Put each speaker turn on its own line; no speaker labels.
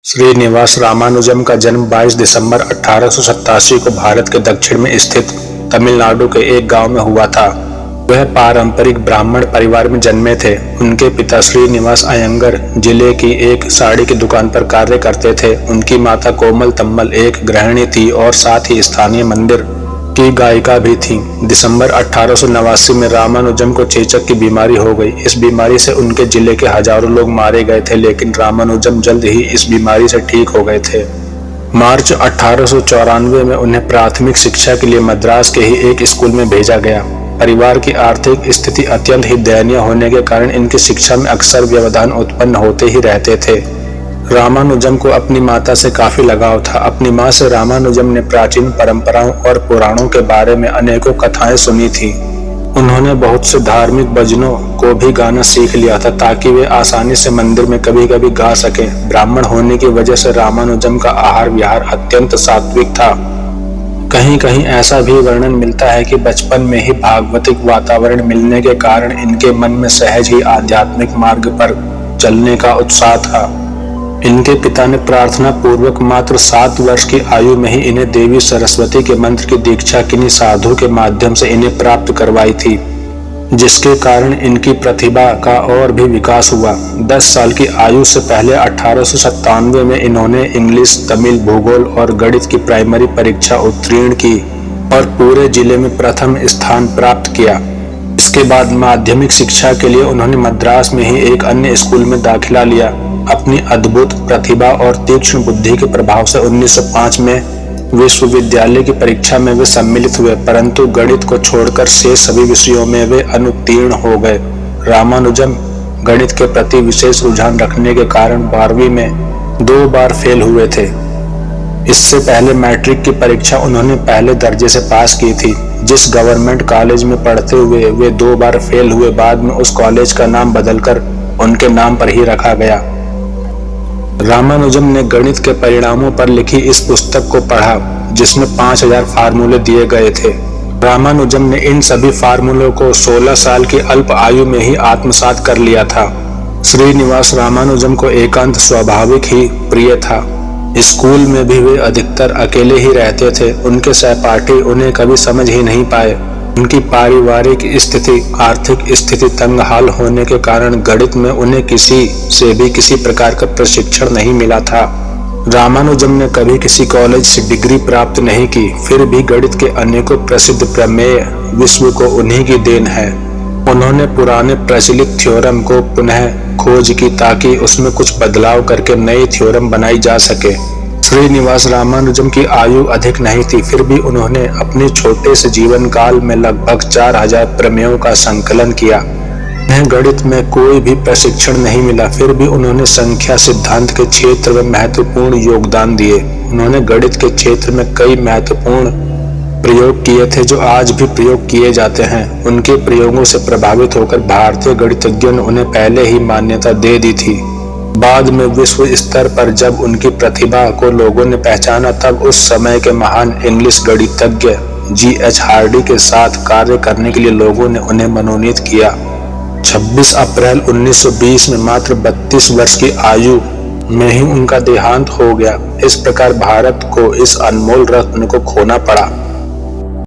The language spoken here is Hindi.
श्रीनिवास रामानुजम का जन्म 22 दिसंबर 1887 को भारत के दक्षिण में स्थित तमिलनाडु के एक गांव में हुआ था। वह पारंपरिक ब्राह्मण परिवार में जन्मे थे। उनके पिता श्रीनिवास अयंगर जिले की एक साड़ी की दुकान पर कार्य करते थे। उनकी माता कोमल तम्मल एक गृहिणी थी और साथ ही स्थानीय मंदिर की गायिका भी थी। दिसंबर 1889 में रामानुजम को चेचक की बीमारी हो गई। इस बीमारी से उनके जिले के हजारों लोग मारे गए थे, लेकिन रामानुजम जल्द ही इस बीमारी से ठीक हो गए थे। मार्च 1894 में उन्हें प्राथमिक शिक्षा के लिए मद्रास के ही एक स्कूल में भेजा गया। परिवार की आर्थिक स्थिति अत्यंत ही दयनीय होने के कारण इनकी शिक्षा में अक्सर व्यवधान उत्पन्न होते ही रहते थे। रामानुजम को अपनी माता से काफी लगाव था। अपनी माँ से रामानुजम ने प्राचीन परंपराओं और पुराणों के बारे में अनेकों कथाएं सुनी थी। उन्होंने बहुत से धार्मिक भजनों को भी गाना सीख लिया था ताकि वे आसानी से मंदिर में कभी कभी गा सकें। ब्राह्मण होने की वजह से रामानुजम का आहार विहार अत्यंत सात्विक था। कहीं कहीं ऐसा भी वर्णन मिलता है कि बचपन में ही भागवतिक वातावरण मिलने के कारण इनके मन में सहज ही आध्यात्मिक मार्ग पर चलने का उत्साह था। इनके पिता ने प्रार्थना पूर्वक मात्र 7 वर्ष की आयु में ही इन्हें देवी सरस्वती के मंत्र की दीक्षा किन्हीं साधु के माध्यम से इन्हें प्राप्त करवाई थी, जिसके कारण इनकी प्रतिभा का और भी विकास हुआ। 10 साल की आयु से पहले 1897 में इन्होंने इंग्लिश, तमिल, भूगोल और गणित की प्राइमरी परीक्षा उत्तीर्ण की और पूरे जिले में प्रथम स्थान प्राप्त किया। इसके बाद माध्यमिक शिक्षा के लिए उन्होंने मद्रास में ही एक अन्य स्कूल में दाखिला लिया। अपनी अद्भुत प्रतिभा और तीक्ष्ण बुद्धि के प्रभाव से 1905 में विश्वविद्यालय की परीक्षा में वे सम्मिलित हुए, परंतु गणित को छोड़कर शेष सभी विषयों में वे अनुत्तीर्ण हो गए। रामानुजम गणित के प्रति विशेष रुझान रखने के कारण 12वीं में 2 बार फेल हुए थे। इससे पहले मैट्रिक की परीक्षा उन्होंने पहले दर्जे से पास की थी। जिस गवर्नमेंट कॉलेज में पढ़ते हुए वे 2 बार फेल हुए, बाद में उस कॉलेज का नाम बदलकर उनके नाम पर ही रखा गया। रामानुजम ने गणित के परिणामों पर लिखी इस पुस्तक को पढ़ा, जिसमें 5000 फार्मूले दिए गए थे। रामानुजम ने इन सभी फार्मूलों को 16 साल की अल्प आयु में ही आत्मसात कर लिया था। श्रीनिवास रामानुजम को एकांत स्वाभाविक ही प्रिय था। स्कूल में भी वे अधिकतर अकेले ही रहते थे। उनके सहपाठी उन्हें कभी समझ ही नहीं पाए। उनकी पारिवारिक स्थिति, आर्थिक स्थिति तंगहाल होने के कारण गणित में उन्हें किसी से भी किसी प्रकार का प्रशिक्षण नहीं मिला था। रामानुजम ने कभी किसी कॉलेज से डिग्री प्राप्त नहीं की, फिर भी गणित के अनेकों प्रसिद्ध प्रमेय विश्व को उन्हीं की देन है। उन्होंने पुराने प्रचलित थ्योरम को पुनः खोज की ताकि उसमें कुछ बदलाव करके नई थ्योरम बनाई जा सके। श्रीनिवास रामानुजम की आयु अधिक नहीं थी, फिर भी उन्होंने अपने छोटे से जीवन काल में लगभग 4000 प्रमेयों का संकलन किया। उन्हें गणित में कोई भी प्रशिक्षण नहीं मिला, फिर भी उन्होंने संख्या सिद्धांत के क्षेत्र में महत्वपूर्ण योगदान दिए। उन्होंने गणित के क्षेत्र में कई महत्वपूर्ण प्रयोग किए थे जो आज भी प्रयोग किए जाते हैं। उनके प्रयोगों से प्रभावित होकर भारतीय गणितज्ञों ने उन्हें पहले ही मान्यता दे दी थी। बाद में विश्व स्तर पर जब उनकी प्रतिभा को लोगों ने पहचाना, तब उस समय के महान इंग्लिश गणितज्ञ G.H. हार्डी के साथ कार्य करने के लिए लोगों ने उन्हें मनोनीत किया। 26 अप्रैल 1920 में मात्र 32 वर्ष की आयु में ही उनका देहांत हो गया। इस प्रकार भारत को इस अनमोल रत्न को खोना पड़ा।